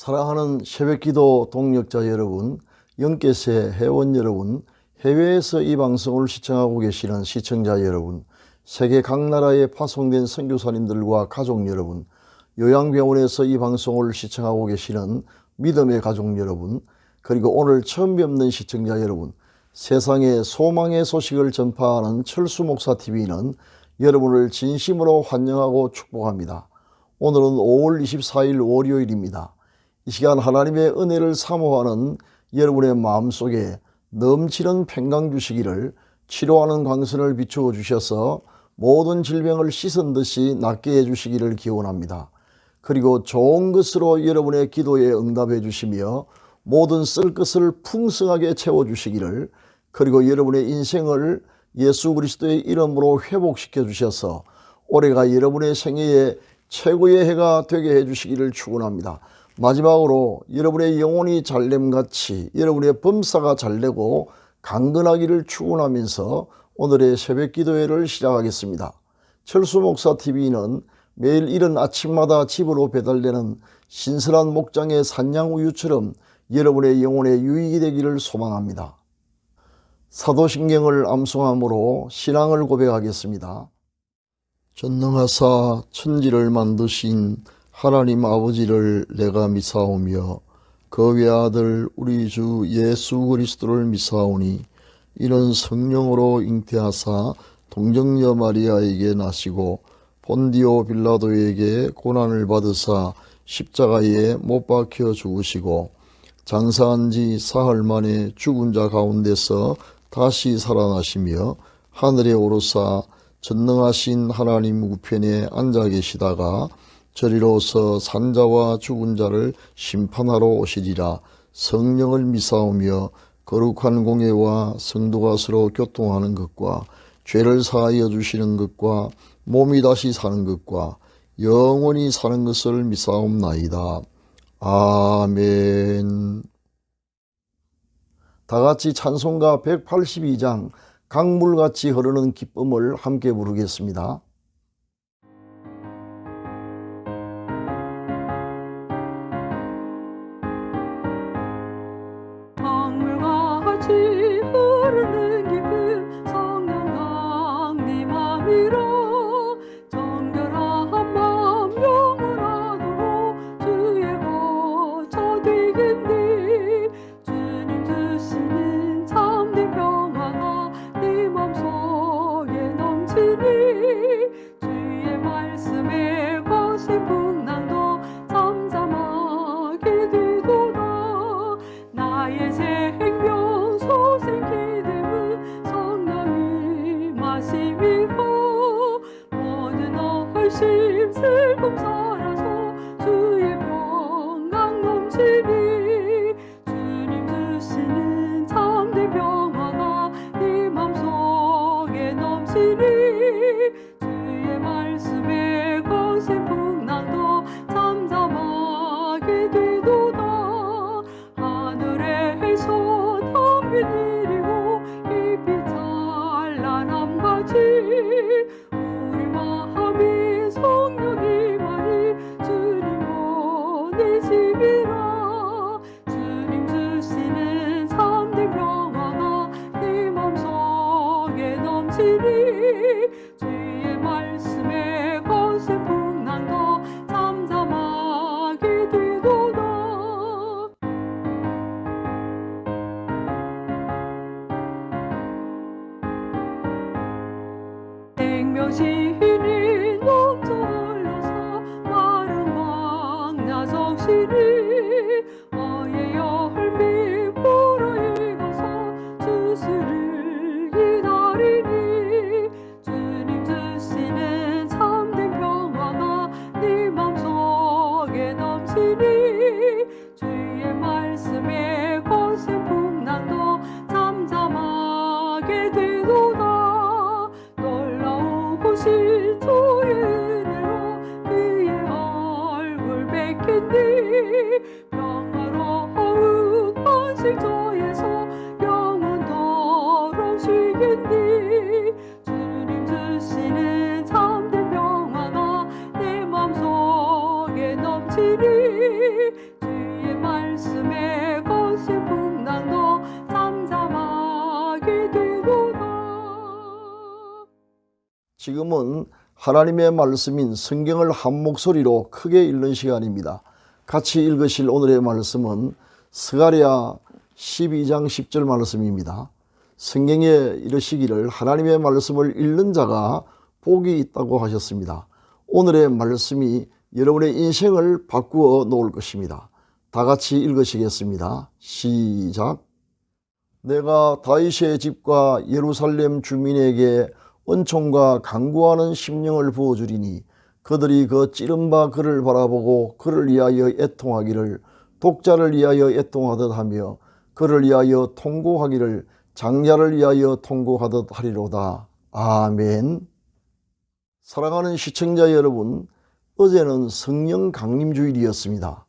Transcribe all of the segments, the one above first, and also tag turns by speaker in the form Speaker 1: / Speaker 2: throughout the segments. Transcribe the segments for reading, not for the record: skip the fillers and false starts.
Speaker 1: 사랑하는 새벽기도 동역자 여러분, 영계세 회원 여러분, 해외에서 이 방송을 시청하고 계시는 시청자 여러분, 세계 각 나라에 파송된 선교사님들과 가족 여러분, 요양병원에서 이 방송을 시청하고 계시는 믿음의 가족 여러분, 그리고 오늘 처음 뵙는 시청자 여러분, 세상에 소망의 소식을 전파하는 철수목사TV는 여러분을 진심으로 환영하고 축복합니다. 오늘은 5월 24일 월요일입니다. 이 시간 하나님의 은혜를 사모하는 여러분의 마음속에 넘치는 평강 주시기를, 치료하는 광선을 비추어 주셔서 모든 질병을 씻은 듯이 낫게 해주시기를 기원합니다. 그리고 좋은 것으로 여러분의 기도에 응답해 주시며 모든 쓸 것을 풍성하게 채워주시기를, 그리고 여러분의 인생을 예수 그리스도의 이름으로 회복시켜 주셔서 올해가 여러분의 생애의 최고의 해가 되게 해주시기를 축원합니다. 마지막으로 여러분의 영혼이 잘됨같이 여러분의 범사가 잘되고 강건하기를 축원하면서 오늘의 새벽 기도회를 시작하겠습니다. 철수목사TV는 매일 이른 아침마다 집으로 배달되는 신선한 목장의 산양우유처럼 여러분의 영혼의 유익이 되기를 소망합니다. 사도신경을 암송함으로 신앙을 고백하겠습니다. 전능하사 천지를 만드신 하나님 아버지를 내가 믿사오며 그 외아들 우리 주 예수 그리스도를 믿사오니 이는 성령으로 잉태하사 동정녀 마리아에게 나시고 본디오 빌라도에게 고난을 받으사 십자가에 못 박혀 죽으시고 장사한 지 사흘 만에 죽은 자 가운데서 다시 살아나시며 하늘에 오르사 전능하신 하나님 우편에 앉아 계시다가 저리로서 산자와 죽은 자를 심판하러 오시리라. 성령을 믿사오며 거룩한 공예와 성도가 서로 교통하는 것과 죄를 사하여 주시는 것과 몸이 다시 사는 것과 영원히 사는 것을 믿사옵나이다. 아멘. 다같이 찬송가 182장 강물같이 흐르는 기쁨을 함께 부르겠습니다.
Speaker 2: 강물같이 흐르는 기쁨 성령 강림함이라. 정결한 마음 영원하도록 주의 거처 되겠니. 주님 주시는 참된 평화가 네 맘속에 넘치니. 주의 말씀에 거센 풍랑도 잠잠하게 되도다. 나의 생명 소생 기름은 성령이 마심이라. 모든 얼심 슬픔 사라져 주의 평강 넘치니. 주님 주시는 참된 평화가 네 맘속에 넘치니. 주의 말씀에 거센 풍랑도 잠잠하게 되도다. 하늘에서 덤빈 일이고 잎이 찬란함같이 우리 마음이 성령이 많이 주님 보내심이라. 주님 주시는 참된 평화가 네 맘속에 넘치니. 주의 말씀에 거센 풍랑도 잠잠하게 되도다. 생명신이 넘쳐 흘러서 마른 광야 적시니. 어의 열매 불어익어서 주스를 기다리니. 주님 주시는 참된 평화가 네 맘속에 넘치니. 주의 말씀에 거센 풍랑도 잠잠하게 되도다. 놀라우신 주의 은혜로 그의 얼굴 뵙겠니. 평화로운 안식처에서 영원토록 쉬겠니. 주님 주시는 참된 평화가 내 맘속에 넘치니. 주의 말씀에 거센 풍랑도 잠잠하게 되도다.
Speaker 1: 지금은 하나님의 말씀인 성경을 한 목소리로 크게 읽는 시간입니다. 같이 읽으실 오늘의 말씀은 스가랴 12장 10절 말씀입니다. 성경에 이르시기를 하나님의 말씀을 읽는 자가 복이 있다고 하셨습니다. 오늘의 말씀이 여러분의 인생을 바꾸어 놓을 것입니다. 다 같이 읽으시겠습니다. 시작. 내가 다윗의 집과 예루살렘 주민에게 은총과 강구하는 심령을 부어주리니 그들이 그 찌른 바 그를 바라보고 그를 위하여 애통하기를 독자를 위하여 애통하듯 하며 그를 위하여 통곡하기를 장자를 위하여 통곡하듯 하리로다. 아멘. 사랑하는 시청자 여러분, 어제는 성령 강림 주일이었습니다.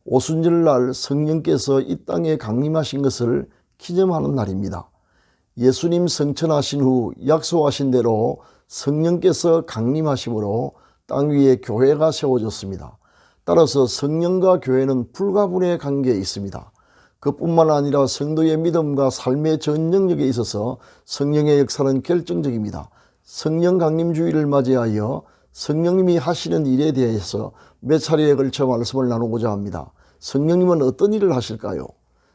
Speaker 1: 오순절날 성령께서 이 땅에 강림하신 것을 기념하는 날입니다. 예수님 성천하신 후 약속하신 대로 성령께서 강림하심으로 땅 위에 교회가 세워졌습니다. 따라서 성령과 교회는 불가분의 관계에 있습니다. 그뿐만 아니라 성도의 믿음과 삶의 전능력에 있어서 성령의 역사는 결정적입니다. 성령 강림 주일을 맞이하여 성령님이 하시는 일에 대해서 몇 차례에 걸쳐 말씀을 나누고자 합니다. 성령님은 어떤 일을 하실까요?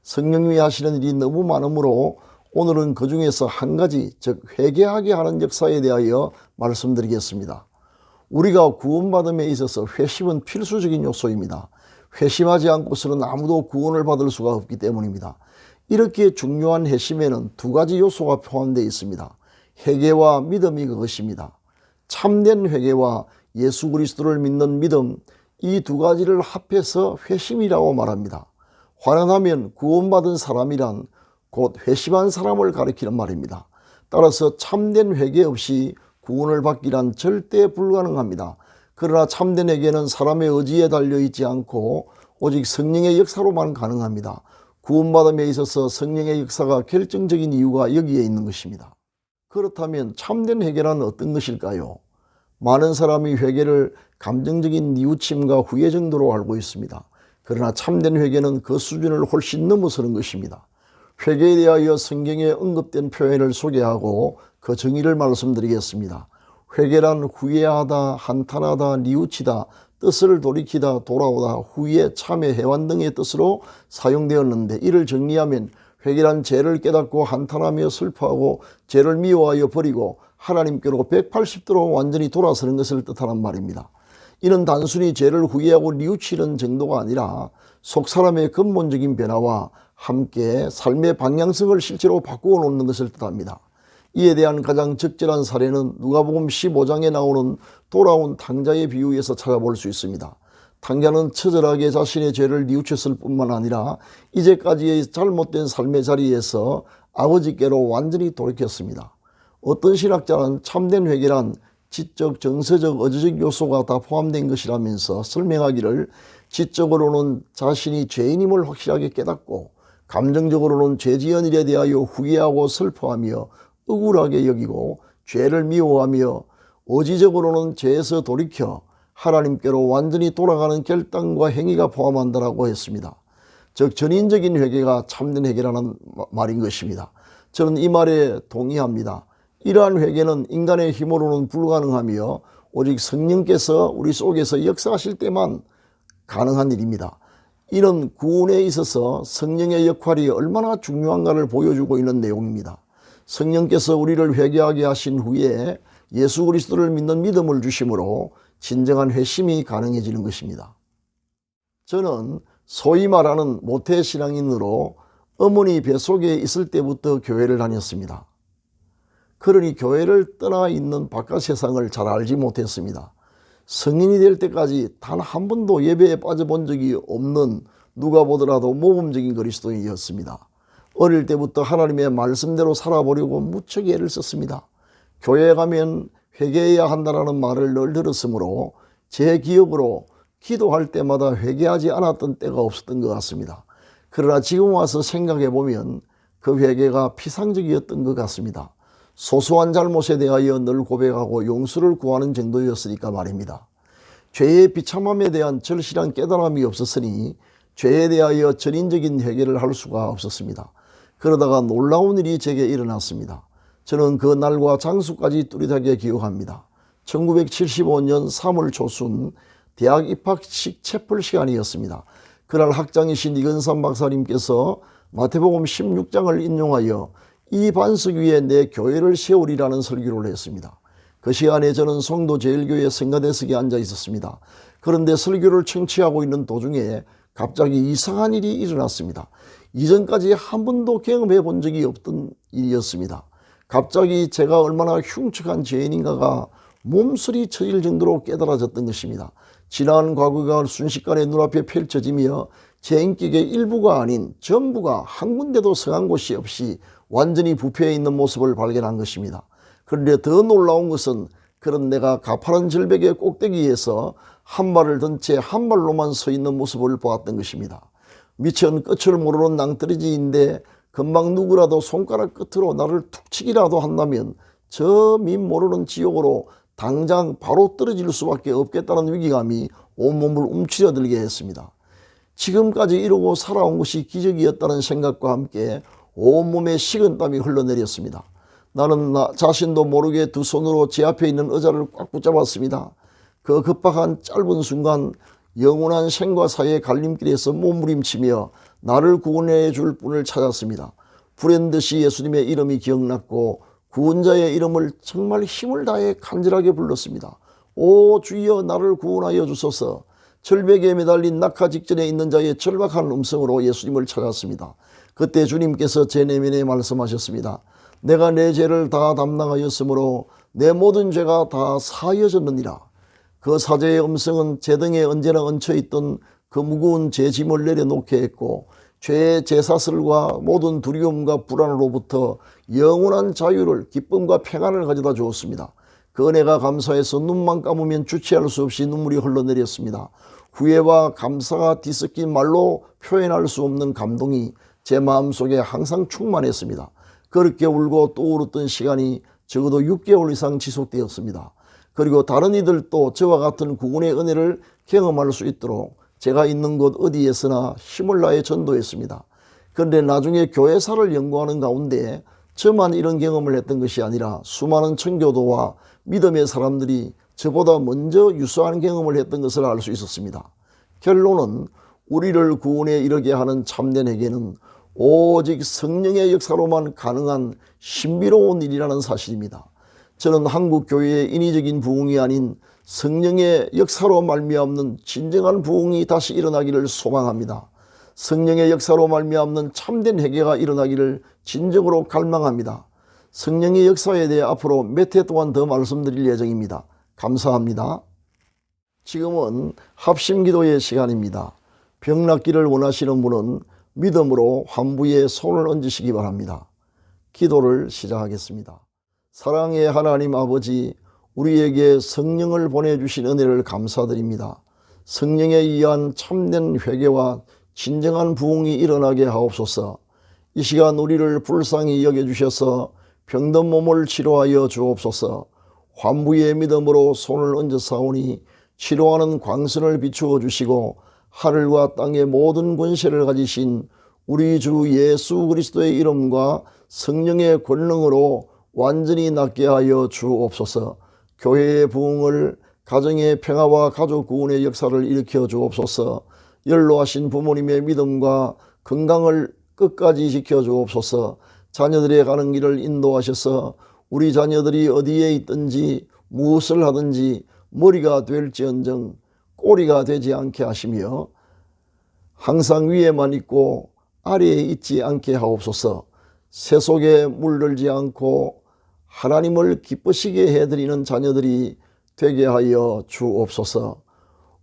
Speaker 1: 성령님이 하시는 일이 너무 많으므로 오늘은 그 중에서 한 가지, 즉 회개하게 하는 역사에 대하여 말씀드리겠습니다. 우리가 구원받음에 있어서 회심은 필수적인 요소입니다. 회심하지 않고서는 아무도 구원을 받을 수가 없기 때문입니다. 이렇게 중요한 회심에는 두 가지 요소가 포함되어 있습니다. 회개와 믿음이 그것입니다. 참된 회개와 예수 그리스도를 믿는 믿음, 이 두 가지를 합해서 회심이라고 말합니다. 환원하면 구원받은 사람이란 곧 회심한 사람을 가리키는 말입니다. 따라서 참된 회개 없이 구원을 받기란 절대 불가능합니다. 그러나 참된 회개는 사람의 의지에 달려있지 않고 오직 성령의 역사로만 가능합니다. 구원받음에 있어서 성령의 역사가 결정적인 이유가 여기에 있는 것입니다. 그렇다면 참된 회개란 어떤 것일까요? 많은 사람이 회개를 감정적인 뉘우침과 후회 정도로 알고 있습니다. 그러나 참된 회개는 그 수준을 훨씬 넘어서는 것입니다. 회개에 대하여 성경에 언급된 표현을 소개하고 그 정의를 말씀드리겠습니다. 회개란 후회하다, 한탄하다, 뉘우치다, 뜻을 돌이키다, 돌아오다, 후회, 참회, 해완 등의 뜻으로 사용되었는데 이를 정리하면 회개란 죄를 깨닫고 한탄하며 슬퍼하고 죄를 미워하여 버리고 하나님께로 180도로 완전히 돌아서는 것을 뜻하는 말입니다. 이는 단순히 죄를 후회하고 뉘우치는 정도가 아니라 속 사람의 근본적인 변화와 함께 삶의 방향성을 실제로 바꾸어 놓는 것을 뜻합니다. 이에 대한 가장 적절한 사례는 누가복음 15장에 나오는 돌아온 탕자의 비유에서 찾아볼 수 있습니다. 탕자는 처절하게 자신의 죄를 뉘우쳤을 뿐만 아니라 이제까지의 잘못된 삶의 자리에서 아버지께로 완전히 돌이켰습니다. 어떤 신학자는 참된 회개란 지적, 정서적, 의지적 요소가 다 포함된 것이라면서 설명하기를 지적으로는 자신이 죄인임을 확실하게 깨닫고 감정적으로는 죄 지은 일에 대하여 후회하고 슬퍼하며 억울하게 여기고 죄를 미워하며 의지적으로는 죄에서 돌이켜 하나님께로 완전히 돌아가는 결단과 행위가 포함한다라고 했습니다. 즉 전인적인 회개가 참된 회개라는 말인 것입니다. 저는 이 말에 동의합니다. 이러한 회개는 인간의 힘으로는 불가능하며 오직 성령께서 우리 속에서 역사하실 때만 가능한 일입니다. 이는 구원에 있어서 성령의 역할이 얼마나 중요한가를 보여주고 있는 내용입니다. 성령께서 우리를 회개하게 하신 후에 예수 그리스도를 믿는 믿음을 주심으로 진정한 회심이 가능해지는 것입니다. 저는 소위 말하는 모태신앙인으로 어머니 뱃속에 있을 때부터 교회를 다녔습니다. 그러니 교회를 떠나 있는 바깥 세상을 잘 알지 못했습니다. 성인이 될 때까지 단 한 번도 예배에 빠져본 적이 없는 누가 보더라도 모범적인 그리스도인이었습니다. 어릴 때부터 하나님의 말씀대로 살아보려고 무척 애를 썼습니다. 교회에 가면 회개해야 한다는 말을 늘 들었으므로 제 기억으로 기도할 때마다 회개하지 않았던 때가 없었던 것 같습니다. 그러나 지금 와서 생각해 보면 그 회개가 피상적이었던 것 같습니다. 소소한 잘못에 대하여 늘 고백하고 용서를 구하는 정도였으니까 말입니다. 죄의 비참함에 대한 절실한 깨달음이 없었으니 죄에 대하여 전인적인 회개를 할 수가 없었습니다. 그러다가 놀라운 일이 제게 일어났습니다. 저는 그 날과 장소까지 뚜렷하게 기억합니다. 1975년 3월 초순 대학 입학식 채플 시간이었습니다. 그날 학장이신 이건삼 박사님께서 마태복음 16장을 인용하여 이 반석 위에 내 교회를 세우리라는 설교를 했습니다. 그 시간에 저는 성도 제일교회 성가대석에 앉아 있었습니다. 그런데 설교를 청취하고 있는 도중에 갑자기 이상한 일이 일어났습니다. 이전까지 한 번도 경험해 본 적이 없던 일이었습니다. 갑자기 제가 얼마나 흉측한 죄인인가가 몸서리 쳐질 정도로 깨달아졌던 것입니다. 지난 과거가 순식간에 눈앞에 펼쳐지며 제 인격의 일부가 아닌 전부가 한 군데도 성한 곳이 없이 완전히 부패해 있는 모습을 발견한 것입니다. 그런데 더 놀라운 것은 그런 내가 가파른 절벽의 꼭대기에서 한 발을 든 채 한 발로만 서 있는 모습을 보았던 것입니다. 미천 끝을 모르는 낭떠러지인데 금방 누구라도 손가락 끝으로 나를 툭 치기라도 한다면 저 밑 모르는 지옥으로 당장 바로 떨어질 수밖에 없겠다는 위기감이 온몸을 움츠려들게 했습니다. 지금까지 이러고 살아온 것이 기적이었다는 생각과 함께 온몸에 식은땀이 흘러내렸습니다. 나는 나 자신도 모르게 두 손으로 제 앞에 있는 의자를 꽉 붙잡았습니다. 그 급박한 짧은 순간 영원한 생과 사의 갈림길에서 몸부림치며 나를 구원해 줄 분을 찾았습니다. 불현듯이 예수님의 이름이 기억났고 구원자의 이름을 정말 힘을 다해 간절하게 불렀습니다. 오 주여 나를 구원하여 주소서. 절벽에 매달린 낙하 직전에 있는 자의 절박한 음성으로 예수님을 찾았습니다. 그때 주님께서 제 내면에 말씀하셨습니다. 내가 내 죄를 다 담당하였으므로 내 모든 죄가 다 사하여졌느니라. 그 사제의 음성은 제 등에 언제나 얹혀있던 그 무거운 죄 짐을 내려놓게 했고 죄의 제사슬과 모든 두려움과 불안으로부터 영원한 자유를 기쁨과 평안을 가져다 주었습니다. 그 은혜가 감사해서 눈만 감으면 주체할 수 없이 눈물이 흘러내렸습니다. 후회와 감사가 뒤섞인 말로 표현할 수 없는 감동이 제 마음속에 항상 충만했습니다. 그렇게 울고 또 울었던 시간이 적어도 6개월 이상 지속되었습니다. 그리고 다른 이들도 저와 같은 구원의 은혜를 경험할 수 있도록 제가 있는 곳 어디에서나 힘을 다해 전도했습니다. 그런데 나중에 교회사를 연구하는 가운데 저만 이런 경험을 했던 것이 아니라 수많은 청교도와 믿음의 사람들이 저보다 먼저 유사한 경험을 했던 것을 알 수 있었습니다. 결론은 우리를 구원에 이르게 하는 참된 회개는 오직 성령의 역사로만 가능한 신비로운 일이라는 사실입니다. 저는 한국 교회의 인위적인 부흥이 아닌 성령의 역사로 말미암는 진정한 부흥이 다시 일어나기를 소망합니다. 성령의 역사로 말미암는 참된 회개가 일어나기를 진정으로 갈망합니다. 성령의 역사에 대해 앞으로 몇 해 동안 더 말씀드릴 예정입니다. 감사합니다. 지금은 합심기도의 시간입니다. 병 낫기를 원하시는 분은 믿음으로 환부에 손을 얹으시기 바랍니다. 기도를 시작하겠습니다. 사랑의 하나님 아버지, 우리에게 성령을 보내주신 은혜를 감사드립니다. 성령에 의한 참된 회개와 진정한 부흥이 일어나게 하옵소서. 이 시간 우리를 불쌍히 여겨주셔서 병든 몸을 치료하여 주옵소서. 환부의 믿음으로 손을 얹어 사오니 치료하는 광선을 비추어 주시고 하늘과 땅의 모든 권세를 가지신 우리 주 예수 그리스도의 이름과 성령의 권능으로 완전히 낫게 하여 주옵소서. 교회의 부흥을, 가정의 평화와 가족 구원의 역사를 일으켜 주옵소서. 연로하신 부모님의 믿음과 건강을 끝까지 지켜 주옵소서. 자녀들의 가는 길을 인도하셔서 우리 자녀들이 어디에 있든지 무엇을 하든지 머리가 될지언정 꼬리가 되지 않게 하시며 항상 위에만 있고 아래에 있지 않게 하옵소서. 새 속에 물들지 않고 하나님을 기쁘시게 해드리는 자녀들이 되게 하여 주옵소서.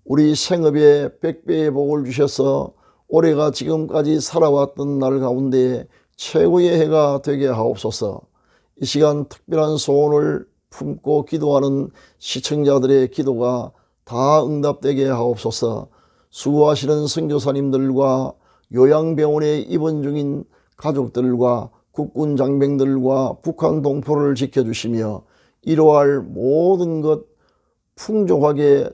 Speaker 1: 우리 생업에 100배의 복을 주셔서 올해가 지금까지 살아왔던 날 가운데 최고의 해가 되게 하옵소서. 이 시간 특별한 소원을 품고 기도하는 시청자들의 기도가 다 응답되게 하옵소서. 수고하시는 선교사님들과 요양병원에 입원 중인 가족들과 국군 장병들과 북한 동포를 지켜주시며 이루어할 모든 것 풍족하게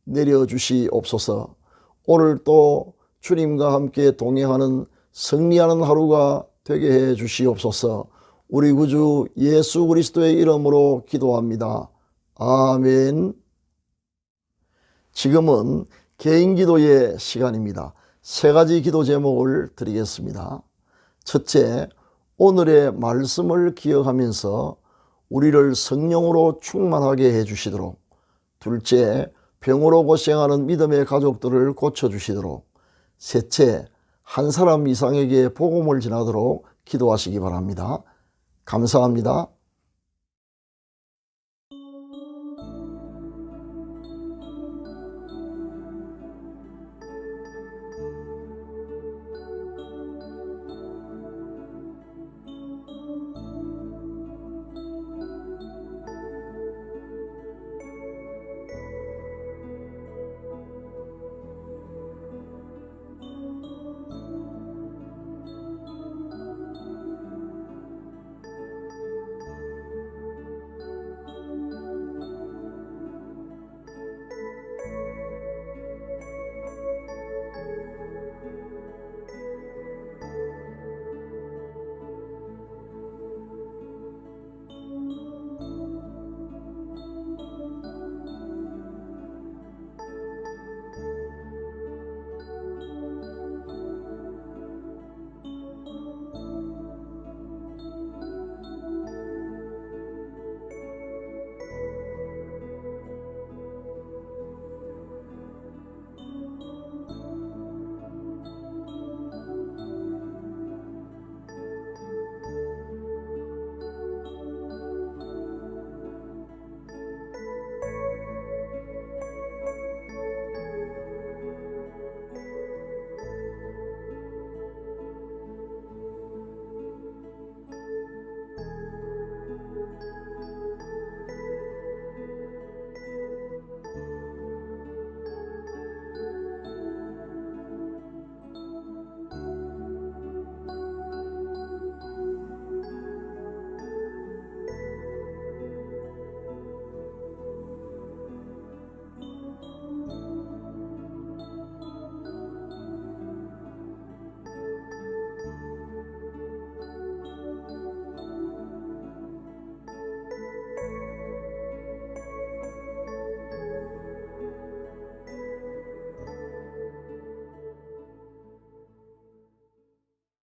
Speaker 1: 내려주시옵소서. 오늘 또 주님과 함께 동행하는 승리하는 하루가 되게 해 주시옵소서. 우리 구주 예수 그리스도의 이름으로 기도합니다. 아멘. 지금은 개인 기도의 시간입니다. 세 가지 기도 제목을 드리겠습니다. 첫째, 오늘의 말씀을 기억하면서 우리를 성령으로 충만하게 해주시도록. 둘째, 병으로 고생하는 믿음의 가족들을 고쳐주시도록. 셋째, 한 사람 이상에게 복음을 전하도록 기도하시기 바랍니다. 감사합니다.